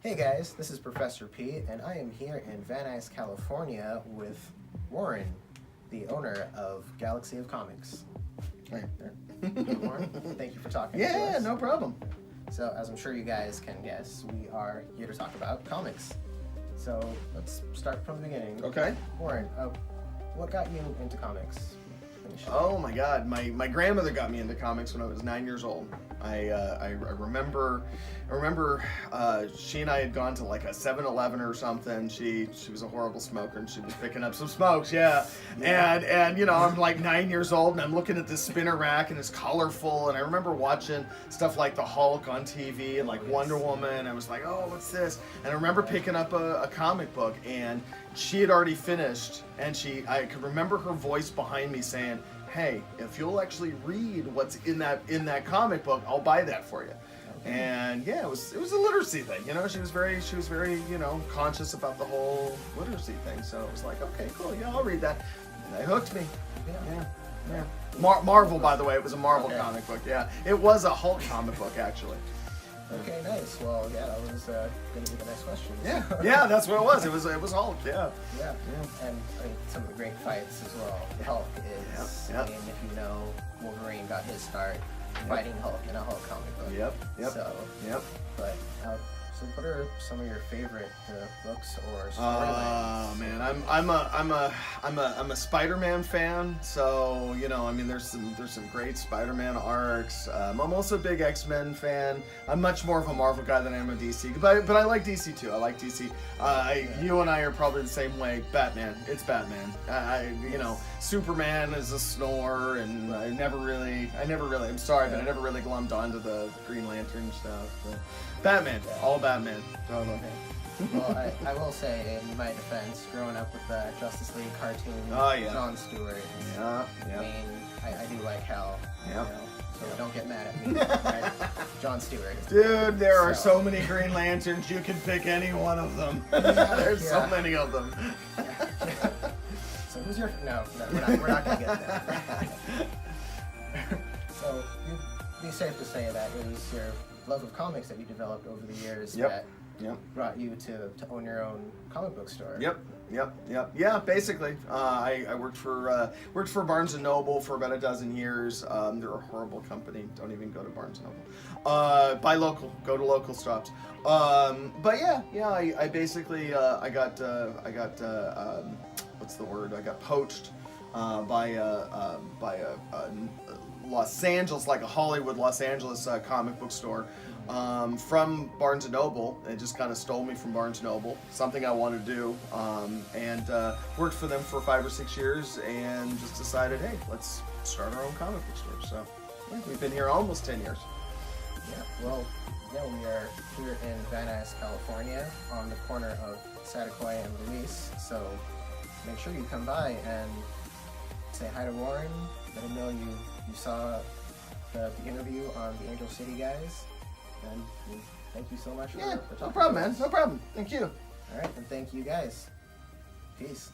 Hey guys, this is Professor P, and I am here in Van Nuys, California with Warren, the owner of Galaxy of Comics. Hey. Hey, Warren, thank you for talking to us. Yeah, no problem. So, as I'm sure you guys can guess, we are here to talk about comics. So, let's start from the beginning. Okay. Warren, what got you into comics? Oh my God, my grandmother got me into comics when I was 9 years old. I remember she and I had gone to like a 7-Eleven or something. She was a horrible smoker and she was picking up some smokes, yeah. And you know, I'm like 9 years old and I'm looking at this spinner rack and it's colorful, and I remember watching stuff like the Hulk on TV and like Wonder Woman. I was like, oh, what's this? And I remember picking up a comic book, and she had already finished, and I could remember her voice behind me saying, hey, if you'll actually read what's in that comic book, I'll buy that for you. Okay. And yeah, it was a literacy thing, you know. She was very you know, conscious about the whole literacy thing. So it was like, okay, cool, yeah, I'll read that. And that hooked me. Yeah. Marvel, by the way, it was a Marvel comic book. Yeah, it was a Hulk comic book actually. Okay, nice. Well, yeah, that was going to be the next question. Yeah, that's what it was. It was Hulk. Yeah. And I mean, some of the great fights as well. Hulk is. I mean, if you know, Wolverine got his start fighting Hulk in a Hulk comic book. Yep. But so, what are some of your favorite books or storylines? Oh man, I'm a Spider-Man fan. So you know, I mean, there's some great Spider-Man arcs. I'm also a big X-Men fan. I'm much more of a Marvel guy than I am a DC, but I like DC too. I like DC. You and I are probably the same way. Batman, it's Batman. You know, Superman is a snore, and I never really. I'm sorry, but I never really glommed onto the Green Lantern stuff. But Batman, all Batman. Okay. Well, I will say, in my defense, growing up with the Justice League cartoon, John Stewart. Yeah. I mean, I do like Hal. Yeah. You know, so don't get mad at me. Right? John Stewart. Dude, there are so many Green Lanterns. You can pick any one of them. There's so many of them. So who's your? No, we're not gonna get that. So you'd be safe to say that it was your love of comics that you developed over the years that brought you to own your own comic book store. Yep. Yeah, basically. I worked for Barnes & Noble for about a dozen years. They're a horrible company. Don't even go to Barnes & Noble. Buy local. Go to local shops. But yeah. I basically I got what's the word? I got poached by a Los Angeles, like a Hollywood Los Angeles comic book store. From Barnes & Noble. It just kind of stole me from Barnes & Noble, something I wanted to do, and worked for them for 5 or 6 years, and just decided, hey, let's start our own comic book store. So yeah, we've been here almost 10 years. We are here in Van Nuys, California, on the corner of Satakoy and Nuys, so make sure you come by and say hi to Warren, let him know you saw the interview on the Angel City guys. And thank you so much for talking. No problem, man. No problem. Thank you. All right, and thank you guys. Peace.